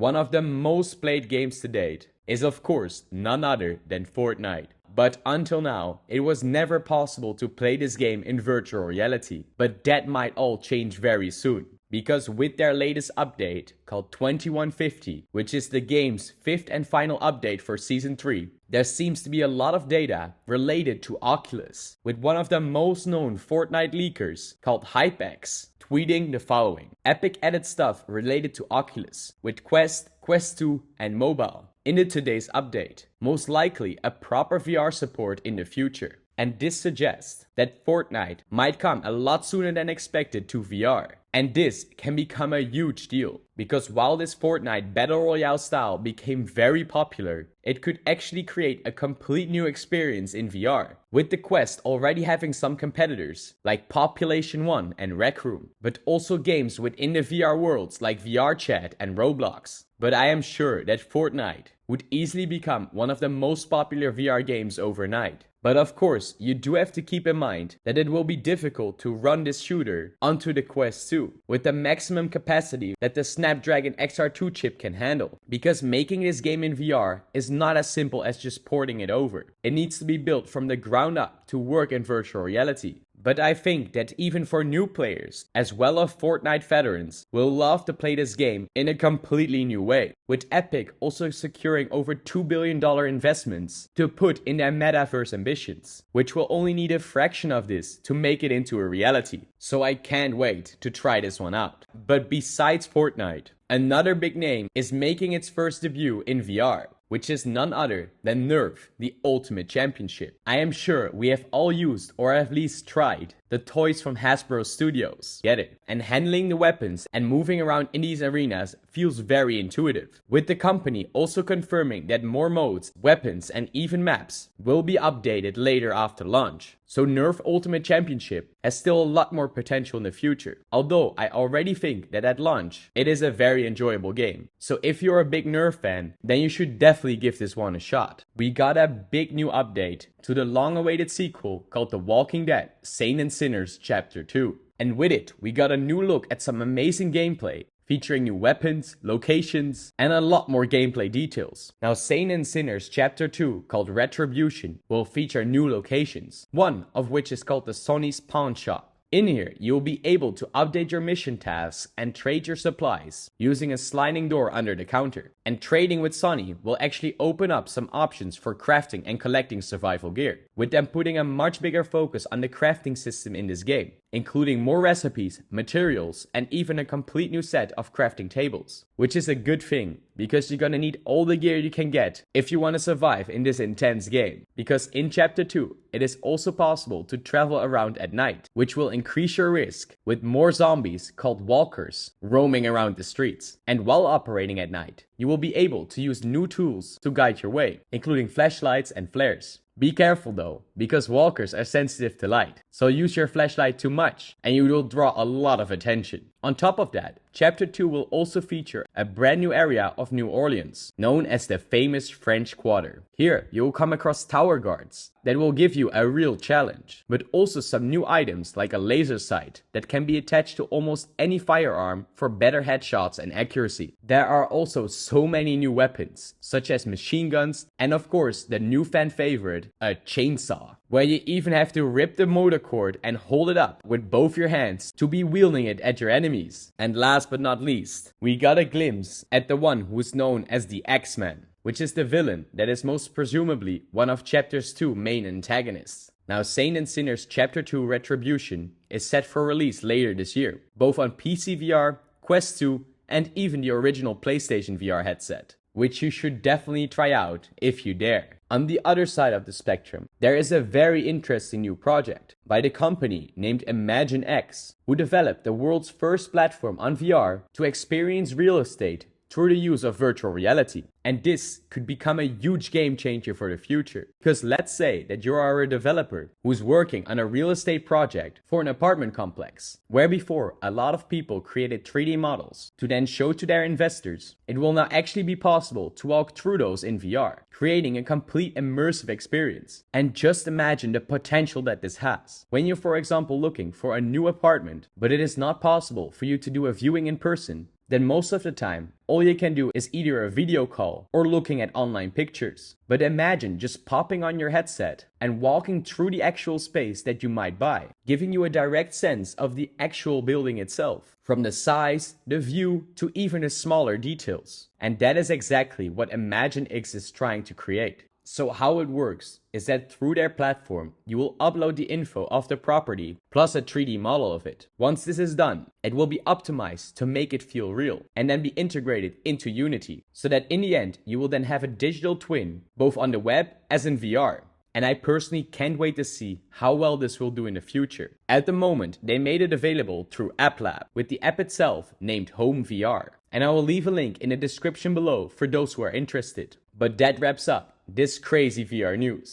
One of the most played games to date is of course none other than Fortnite. But until now, it was never possible to play this game in virtual reality. But that might all change very soon. Because with their latest update, called 2150, which is the game's 5th and final update for Season 3, there seems to be a lot of data related to Oculus, with one of the most known Fortnite leakers, called HypeX, tweeting the following. Epic added stuff related to Oculus, with Quest, Quest 2 and mobile in today's update. Most likely a proper VR support in the future. And this suggests that Fortnite might come a lot sooner than expected to VR. And this can become a huge deal, because while this Fortnite Battle Royale style became very popular, it could actually create a complete new experience in VR, with the Quest already having some competitors like Population 1 and Rec Room, but also games within the VR worlds like VR Chat and Roblox. But I am sure that Fortnite would easily become one of the most popular VR games overnight. But of course, you do have to keep in mind that it will be difficult to run this shooter onto the Quest 2 with the maximum capacity that the Snapdragon XR2 chip can handle. Because making this game in VR is not as simple as just porting it over. It needs to be built from the ground up to work in virtual reality. But I think that even for new players, as well as Fortnite veterans, will love to play this game in a completely new way. With Epic also securing over $2 billion investments to put in their metaverse ambitions, which will only need a fraction of this to make it into a reality. So I can't wait to try this one out. But besides Fortnite, another big name is making its first debut in VR, which is none other than Nerf, the Ultimate Championship. I am sure we have all used or at least tried the toys from Hasbro Studios. Get it? And handling the weapons and moving around in these arenas feels very intuitive. With the company also confirming that more modes, weapons and even maps will be updated later after launch. So Nerf Ultimate Championship has still a lot more potential in the future. Although I already think that at launch, it is a very enjoyable game. So if you're a big Nerf fan, then you should definitely give this one a shot. We got a big new update to the long-awaited sequel called The Walking Dead: Saints and Sinners Chapter 2. And with it, we got a new look at some amazing gameplay, featuring new weapons, locations, and a lot more gameplay details. Now, Saints and Sinners Chapter 2, called Retribution, will feature new locations, one of which is called the Sonny's Pawn Shop. In here, you will be able to update your mission tasks and trade your supplies using a sliding door under the counter. And trading with Sonny will actually open up some options for crafting and collecting survival gear, with them putting a much bigger focus on the crafting system in this game, including more recipes, materials, and even a complete new set of crafting tables. Which is a good thing, because you're gonna need all the gear you can get if you want to survive in this intense game. Because in Chapter 2, it is also possible to travel around at night, which will increase your risk, with more zombies called walkers roaming around the streets. And while operating at night, you will be able to use new tools to guide your way, including flashlights and flares. Be careful though, because walkers are sensitive to light, so use your flashlight too much and you will draw a lot of attention. On top of that, Chapter 2 will also feature a brand new area of New Orleans, known as the famous French Quarter. Here, you will come across tower guards that will give you a real challenge, but also some new items like a laser sight that can be attached to almost any firearm for better headshots and accuracy. There are also so many new weapons, such as machine guns, and of course the new fan favorite, a chainsaw, where you even have to rip the motor cord and hold it up with both your hands to be wielding it at your enemies. And last but not least, we got a glimpse at the one who's known as the X-Man, which is the villain that is most presumably one of Chapter 2's main antagonists. Now, Saints and Sinners Chapter 2 Retribution is set for release later this year, both on PC VR, Quest 2, and even the original PlayStation VR headset, which you should definitely try out if you dare. On the other side of the spectrum, there is a very interesting new project by the company named ImagineX, who developed the world's first platform on VR to experience real estate through the use of virtual reality. And this could become a huge game changer for the future. Because let's say that you are a developer who's working on a real estate project for an apartment complex, where before a lot of people created 3D models to then show to their investors. It will now actually be possible to walk through those in VR, creating a complete immersive experience. And just imagine the potential that this has. When you're, for example, looking for a new apartment, but it is not possible for you to do a viewing in person, then most of the time, all you can do is either a video call or looking at online pictures. But imagine just popping on your headset and walking through the actual space that you might buy, giving you a direct sense of the actual building itself, from the size, the view, to even the smaller details. And that is exactly what ImagineX is trying to create. So how it works is that through their platform, you will upload the info of the property plus a 3D model of it. Once this is done, it will be optimized to make it feel real and then be integrated into Unity, so that in the end, you will then have a digital twin, both on the web as in VR. And I personally can't wait to see how well this will do in the future. At the moment, they made it available through App Lab, with the app itself named Home VR. And I will leave a link in the description below for those who are interested. But that wraps up this crazy VR news.